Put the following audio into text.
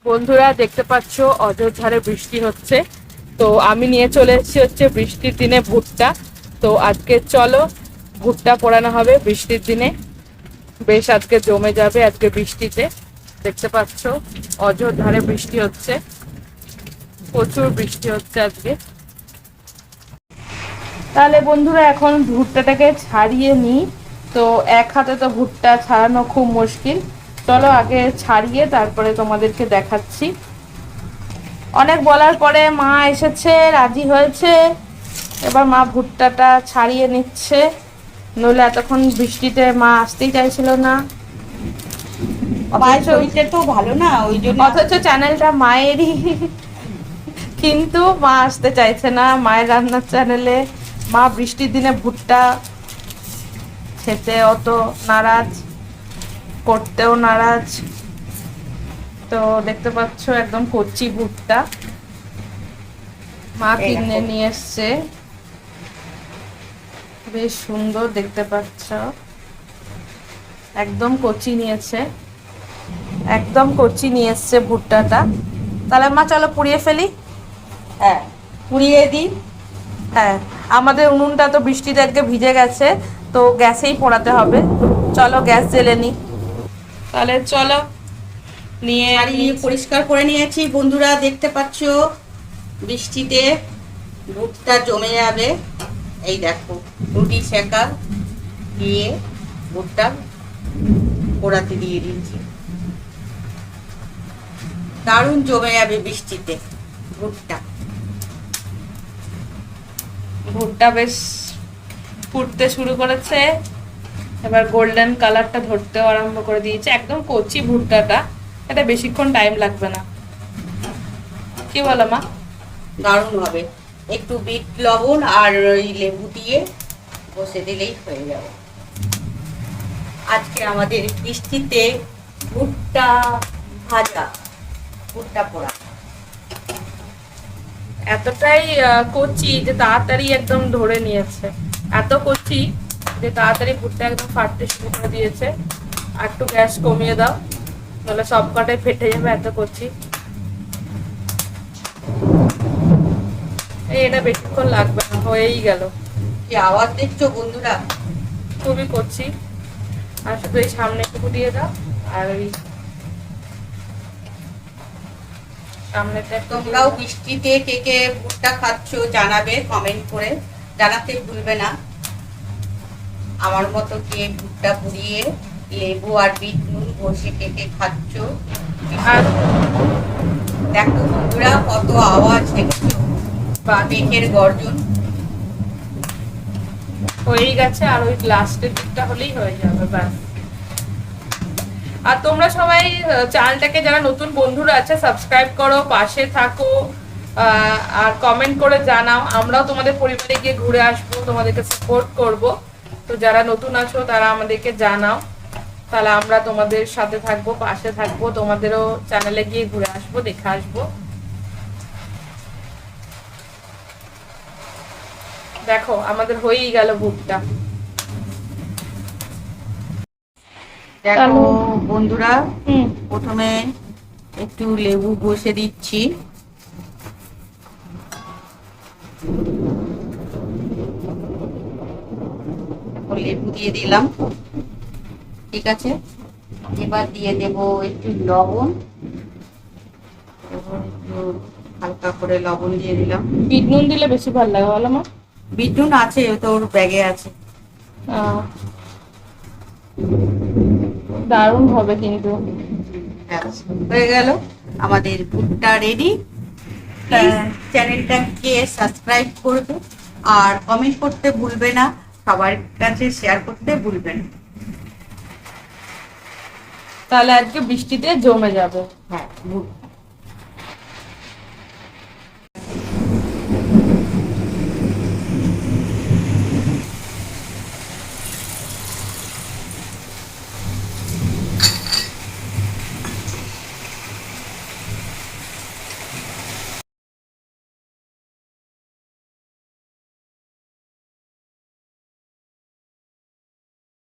বন্ধুরা দেখতে পাচ্ছ অযোধ্যারে বৃষ্টি হচ্ছে। তো আমি নিয়ে চলে এসেছি হচ্ছে বৃষ্টির দিনে ভুট্টা। তো আজকে চলো ভুট্টা পোড়ানো হবে বৃষ্টির দিনে। বেশ আজকে জমে যাবে আজকে বৃষ্টিতে। দেখতে পাচ্ছ অযোধ্যারে বৃষ্টি হচ্ছে, প্রচুর বৃষ্টি হচ্ছে আজকে। তাহলে বন্ধুরা এখন ভুট্টাটাকে ছাড়িয়ে নিই। তো এক হাতে তো ভুট্টা ছাড়ানো খুব মুশকিল। চলো আগে ছাড়িয়ে তারপরে তোমাদেরকে দেখাচ্ছি। অনেক বলার পরে মা এসেছে, রাজি হয়েছে। এবার মা ভুট্টাটা ছাড়িয়ে নিচ্ছে, নইলে এতক্ষণ বৃষ্টিতে মা আসতেই চাইছিল না। শরীরটা তো ভালো না, ওই জন্য। অথচ চ্যানেলটা মায়েরই, কিন্তু মা আসতে চাইছে না মায়ের রান্নার চ্যানেলে। মা বৃষ্টির দিনে ভুট্টা খেতে অত নারাজ, করতেও নারাজ। তো দেখতে পাচ্ছ একদম কচি ভুট্টা মা কিনে নিয়ে এসছে, বেশ সুন্দর দেখতে পাচ্ছ। একদম কচি নিয়েছে, একদম কচি নিয়ে এসছে ভুট্টাটা। তাহলে মা চলো পুড়িয়ে ফেলি। হ্যাঁ, পুড়িয়ে দিই। হ্যাঁ, আমাদের উনুনটা তো বৃষ্টিতে আজকে ভিজে গেছে, তো গ্যাসেই পোড়াতে হবে। চলো গ্যাস জ্বেলে নি। তাহলে চলো নিয়ে পরিষ্কার করে নিয়েছি বন্ধুরা, দেখতে পাচ্ছ বৃষ্টিতে ভুট্টা জমে যাবে। এই দেখো রুটি সেকা দিয়ে ভুট্টা পোড়াতে দিয়ে দিয়েছি, দারুণ জমে যাবে বৃষ্টিতে ভুট্টা। ভুট্টা বেশ ফুটতে শুরু করেছে, এবার গোল্ডেন কালারটা ধরতেও আরম্ভ করে দিয়েছে। একদম কচি ভুট্টাটা, এটা বেশিক্ষণ টাইম লাগবে না, কি বলো মা? দারুণ হবে। একটু বিট লবণ আর ওই লেবু দিয়ে বসে দিলেই হয়ে যাবে। আজকে আমাদের বৃষ্টিতে ভুট্টা ভাজা, ভুট্টা পোড়া। এতটাই কচি যে তাড়াতাড়ি একদম ধরে নিয়েছে, এত কচি যে তাড়াতাড়ি ভুট্টা একদম ফাটতে শুরু করে দিয়েছে। আর একটু গ্যাস কমিয়ে দাও, তাহলে সব কটাই ফেটে যাবে, এত কচি। এটা বেশিক্ষণ লাগবে না, হয়েই গেল। কি আওয়াজ দেখছো বন্ধুরা? খুবই কচি। আর শুধু এই সামনে একটু দিয়ে দাও, আর ওই সামনেটা। তোমরাও বৃষ্টিতে কে কে ভুট্টা খাচ্ছ জানাবে, কমেন্ট করে জানাতে ভুলবে না। আমার মতো কে ভুট্টা পুড়িয়ে লেবু আর বিট নুন ঘষে কে কে খাচ্ছ। আর দেখো বন্ধুরা কত আওয়াজ দেখছো, বা মেঘের গর্জন। হয়েই গেছে, আর ওই লাস্টের দিকটা হলেই হয়ে যাবে ব্যাস। আর তোমরা সবাই চ্যানেলটাকে, যারা নতুন বন্ধুরা আছে, সাবস্ক্রাইব করো, পাশে থাকো, আর কমেন্ট করে জানাও। আমরাও তোমাদের পরিবারে গিয়ে ঘুরে আসবো, তোমাদেরকে সাপোর্ট করব। তো যারা নতুন আছো তারা আমাদেরকে জানাও, তাহলে আমরা তোমাদের সাথে থাকবো, পাশে থাকবো, তোমাদেরও চ্যানেলে গিয়ে ঘুরে আসবো, দেখে আসবো। দেখো আমাদের হয়েই গেল ভুট্টা। দেখো বন্ধুরা, প্রথমে একটু লেবু ঘষে দিচ্ছি। লেবু দিয়ে দিলাম, ঠিক আছে। এবার দিয়ে দেব একটু লবণ, একটু হালকা করে লবণ দিয়ে দিলাম। বিট নুন দিলে বেশি ভালো লাগে বলো মা? বিট নুন আছে, তোর ব্যাগে আছে। দারুণ হবে কিন্তু। হয়ে গেল আমাদের ভুট্টা রেডি। চ্যানেলটাকে সাবস্ক্রাইব করবে আর কমেন্ট করতে ভুলবে না, সবার কাছে শেয়ার করতে ভুলবেন। তাহলে আজকে বৃষ্টিতে জমে যাবে। হ্যাঁ,